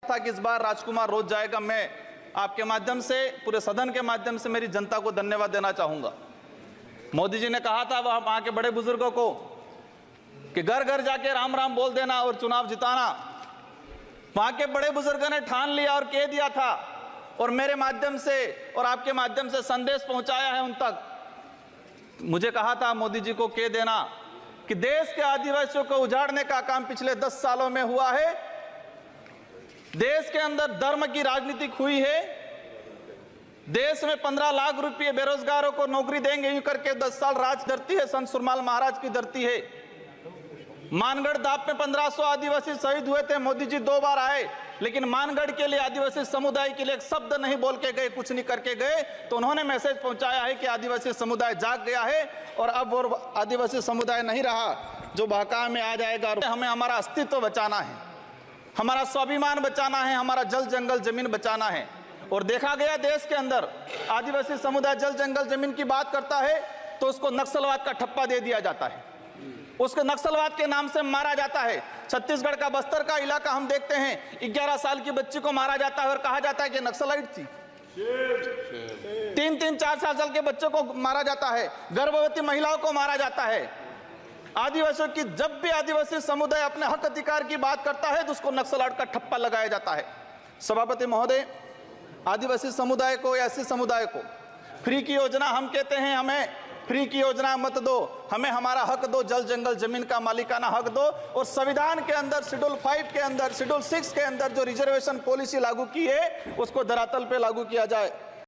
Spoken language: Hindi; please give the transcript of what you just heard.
था कि इस बार राजकुमार रोज जाएगा। मैं आपके माध्यम से, पूरे सदन के माध्यम से मेरी जनता को धन्यवाद देना चाहूंगा। मोदी जी ने कहा था वहां के बड़े बुजुर्गों को कि घर घर जाके राम राम बोल देना और चुनाव जिताना। वहां के बड़े बुजुर्गों ने ठान लिया और कह दिया था, और मेरे माध्यम से और आपके माध्यम से संदेश पहुंचाया है उन तक। मुझे कहा था मोदी जी को कह देना कि देश के आदिवासियों को उजाड़ने का काम पिछले 10 सालों में हुआ है। देश के अंदर धर्म की राजनीति हुई है। देश में 15 लाख रुपए बेरोजगारों को नौकरी देंगे यूं करके 10 साल राज धरती है, संत सुरमाल महाराज की धरती है। मानगढ़ दाप में 1500 आदिवासी शहीद हुए थे। मोदी जी 2 बार आए, लेकिन मानगढ़ के लिए, आदिवासी समुदाय के लिए एक शब्द नहीं बोल के गए, कुछ नहीं करके गए। तो उन्होंने मैसेज पहुंचाया है कि आदिवासी समुदाय जाग गया है और अब वो आदिवासी समुदाय नहीं रहा जो बहकावे में आ जाएगा। हमें हमारा अस्तित्व बचाना है, हमारा स्वाभिमान बचाना है, हमारा जल जंगल जमीन बचाना है। और देखा गया देश के अंदर आदिवासी समुदाय जल जंगल जमीन की बात करता है तो उसको नक्सलवाद का ठप्पा दे दिया जाता है, उसको नक्सलवाद के नाम से मारा जाता है। छत्तीसगढ़ का बस्तर का इलाका हम देखते हैं, 11 साल की बच्ची को मारा जाता है और कहा जाता है कि नक्सलाइट थी। 3-3, 4 साल के बच्चों को मारा जाता है, गर्भवती महिलाओं को मारा जाता है। आदिवासियों की, जब भी आदिवासी समुदाय अपने हक अधिकार की बात करता है तो उसको नक्सलाइट का ठप्पा लगाया जाता है। सभापति महोदय, आदिवासी समुदाय को, एससी समुदाय को फ्री की योजना, हम कहते हैं हमें फ्री की योजना मत दो, हमें हमारा हक दो, जल जंगल जमीन का मालिकाना हक दो। और संविधान के अंदर शेड्यूल 5 के अंदर, शेड्यूल 6 के अंदर जो रिजर्वेशन पॉलिसी लागू की है उसको धरातल पे लागू किया जाए।